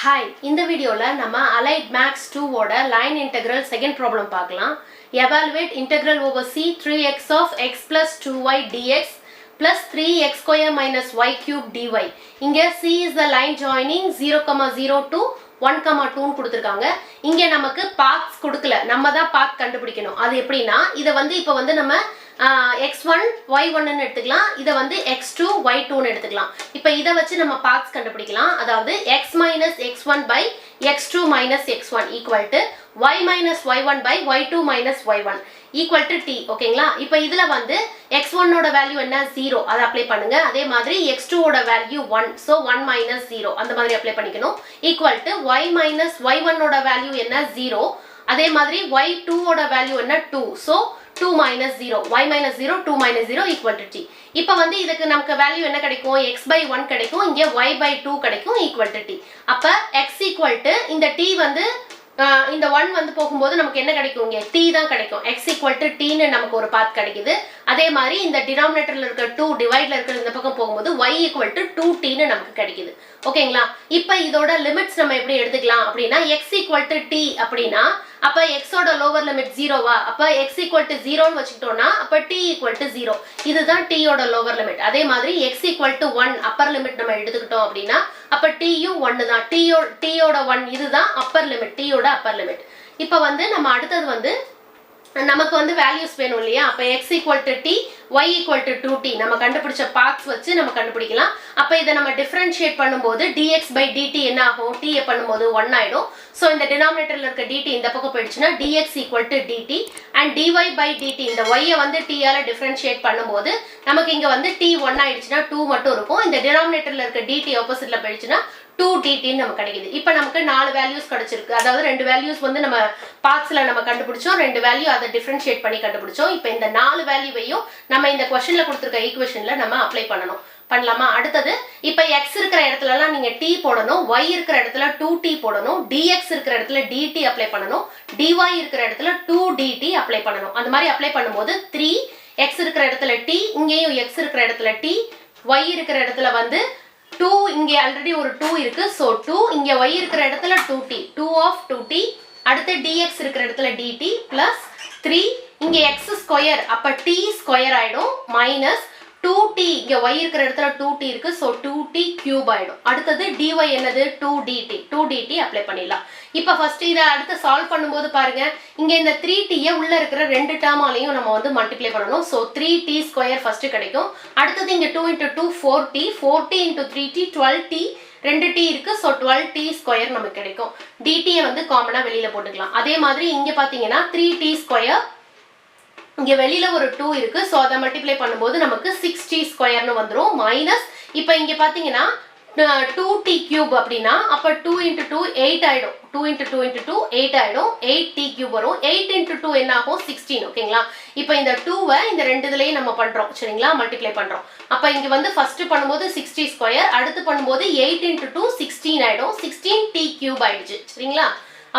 Hi, இந்த வீடியோல நம்ம Allied Max 2 ஓட line integral second problem பார்க்கலாம். Evaluate integral over c 3x of x plus 2y dx plus 3x square minus y cube dy. இங்க c is the line joining 0,0 to 1,2 கொடுத்திருக்காங்க. இங்க நமக்கு paths கொடுக்கல. நம்ம தான் path கண்டுபிடிக்கணும். அது எப்படினா இத இப்போ நம்ம x1 y1 ன்னு எடுத்துக்கலாம். இத x2 y2 ன்னு எடுத்துக்கலாம். இப்போ இத வச்சு நம்ம paths கண்டுபிடிக்கலாம். அதாவது x minus x1 by x2 minus x1 equal to y minus y1 by y2 minus y1 equal to t. ஓகேங்களா? இப்போ இதுல x1 ஓட வேல்யூ என்ன 0 அத அப்ளை பண்ணுங்க. அதே மாதிரி x2 ஓட வேல்யூ 1 so 1 minus 0 அந்த மாதிரி அப்ளை பண்ணிக்கணும். equal to y minus y1 ஓட வேல்யூ என்ன 0 அதே மாதிரி y2 ஓட வேல்யூ என்ன 2 so 2 minus 0 y minus 0 2 minus 0 equal to t. இப்போ இதுக்கு நமக்கு வேல்யூ என்ன கிடைக்கும் x by 1 கிடைக்கும் இங்க y by 2 கிடைக்கும் equal to t. அப்ப x equal to இந்த t இந்த 1 போகும்போது நமக்கு என்ன கிடைக்கும் இங்க t தான் கிடைக்கும். x equal to t ன்னு நமக்கு ஒரு பாத் கிடைக்குது. அதே மாதிரி இந்த டினாமினேட்டர்ல இருக்க 2 டிவைட்ல இருக்க இந்த பக்கம் போகும்போது y equal to 2t ன்னு நமக்கு கிடைக்குது. ஓகேங்களா? இப்போ இதோட லிமிட்ஸ் நம்ம எப்படி எடுத்துக்கலாம் அப்படினா x equal to t அப்படினா அப்ப x ஓட லோவர் லிமிட் 0 வா அப்ப x equal to 0 ன்னு வச்சிட்டோம்னா அப்ப t equal to 0 இதுதான் t ஓட லோவர் லிமிட். அதே மாதிரி x equal to 1 upper limit நம்ம எடுத்துக்கிட்டோம் அப்படினா அப்ப t யும் 1 தான். t ஓட 1 இதுதான் அப்பர் லிமிட் t ஓட அப்பர் லிமிட். இப்போ நம்ம அடுத்து நமக்கு வேல்யூஸ் வேணும் இல்லையா? அப்ப x equal to t y equal to 2t நம்ம கண்டுபிடிச்ச பாத்ஸ் வச்சு நம்ம கண்டுபிடிக்கலாம். அப்ப இத நம்ம டிஃபரன்ஷியேட் பண்ணும்போது dx by dt என்ன ஆகும்? t பண்ணும்போது 1 ஆயிடும். சோ இந்த டினாமினேட்டர்ல இருக்க dt இந்த பக்கம் போயிடுச்சுனா dx equal to dt and dy by dt இந்த y t ஆல டிஃபரன்ஷியேட் பண்ணும்போது நமக்கு இங்க t 1 ஆயிடுச்சுனா 2 மட்டும் இருக்கும். இந்த டினாமினேட்டர்ல இருக்க dt ஆப்போசிட்ல போயிடுச்சுனா 2 dt ன்னு நமக்கு கிடைக்குது. இப்போ நமக்கு 4 வேல்யூஸ் கிடைச்சிருக்கு. அதாவது ரெண்டு வேல்யூஸ் நம்ம பார்ட்ஸ்ல நம்ம கண்டுபிடிச்சோம். ரெண்டு வேல்யூ அதை டிஃபரன்ஷியேட் பண்ணி கண்டுபிடிச்சோம். இப்போ இந்த 4 வேல்யூவையும் நம்ம இந்த क्वेश्चनல கொடுத்திருக்க ஈக்குவேஷன்ல நம்ம அப்ளை பண்ணனும். பண்ணலாமா? அடுத்து இப்போ x இருக்கிற இடத்துலலாம் நீங்க t போடணும், y இருக்கிற இடத்துல 2t போடணும், dx இருக்கிற இடத்துல dt அப்ளை பண்ணனும், dy இருக்கிற இடத்துல 2dt அப்ளை பண்ணனும். அந்த மாதிரி அப்ளை பண்ணும்போது 3x இருக்கிற இடத்துல t, இங்கேயும் x இருக்கிற இடத்துல t, y இருக்கிற இடத்துல 2 இங்க ஆல்ரெடி ஒரு 2 இருக்கு. சோ 2 இங்க y இருக்கிற இடத்துல 2t 2 of 2t அடுத்து dx இருக்கிற இடத்துல dt plus 3 இங்க x ஸ்கொயர் அப்ப t ஸ்கொயர் ஆயிடும் minus 2t இங்க y இருக்கிற இடத்துல 2t இருக்கு. சோ 2t கியூப் ஆயிடும். அடுத்து dy என்னது 2dt அப்ளை பண்ணிடலாம். இப்போ ஃபர்ஸ்ட் இத அடுத்து சால்வ் பண்ணும்போது பாருங்க இங்க இந்த 3t உள்ள இருக்கிற ரெண்டு டேர்மாலையும் நம்ம மல்டிப்ளை பண்ணனும். சோ 3t ஸ்கொயர் ஃபர்ஸ்ட் கிடைக்கும். அடுத்து இங்க 2 * 2 4t 4t * 3t 12t 2t இருக்கு. சோ 12t ஸ்கொயர் நமக்கு கிடைக்கும். dt காமனா வெளியில போட்டுக்கலாம். அதே மாதிரி இங்க பாத்தீங்கன்னா 3t ஸ்கொயர் இங்க வெளியில ஒரு 2 இருக்கு. சோ அத மல்டிப்ளை பண்ணும்போது நமக்கு 6t ஸ்கொயர்னு வந்துரும் மைனஸ் இப்போ இங்க பாத்தீங்கன்னா 2t கியூப் அப்படினா அப்ப 2 * 2 8 ஆயிடும். 2 * 2 * 2 8 ஆயிடும். 8t கியூப் வரும். 8 * 2 என்ன ஆகும் 16. ஓகேங்களா? இப்போ இந்த 2 இந்த ரெண்டு இதுலயே நம்ம பண்றோம். சரிங்களா? மல்டிப்ளை பண்றோம். அப்ப இங்க ஃபர்ஸ்ட் பண்ணும்போது 60 ஸ்கொயர் அடுத்து பண்ணும்போது 8 * 2 16 ஆயிடும். 16t கியூப் ஆயிடுச்சு. சரிங்களா?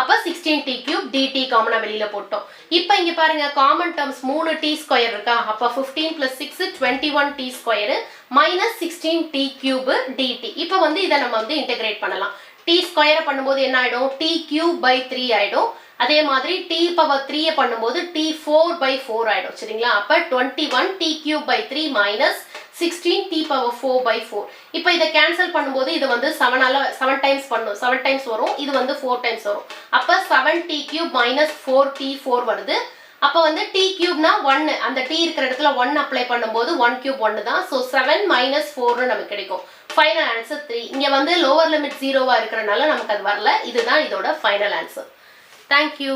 அப்ப 16t கியூப் dt காமனா வெளியில போட்டோம். இப்போ இங்க பாருங்க காமன் டர்ம்ஸ் 3t ஸ்கொயர் இருக்கா? அப்ப 15 + 6 21t square minus 16t cube dt. இப்போ இத நம்ம இன்டகிரேட் பண்ணலாம். t ஸ்கொயர் பண்ணும்போது என்ன ஆயிடும்? t கியூப் by 3 ஆயிடும். அதே மாதிரி t பவர் 3 பண்ணும்போது t 4/4 ஆயிடும். சரிங்களா? அப்ப 21t cube by 3 minus 16t power 4/4. இப்போ இத கேன்சல் பண்ணும்போது இது 7 ஆல 7 டைம்ஸ் பண்ணும். 7 டைம்ஸ் வரும். இது 4 டைம்ஸ் வரும். அப்ப 7t கியூப் minus 4t4 வருது. அப்ப t கியூப்னா 1 அந்த t இருக்கிற இடத்துல 1 அப்ளை பண்ணும்போது 1 கியூப் 1 தான். சோ 7 minus 4 ன்னு நமக்கு கிடைக்கும். Final answer 3. இங்க லோவர் லிமிட் 0 வா இருக்கறனால நமக்கு அது வரல. இதுதான் இதோட ஃபைனல் ஆன்சர். Thank you.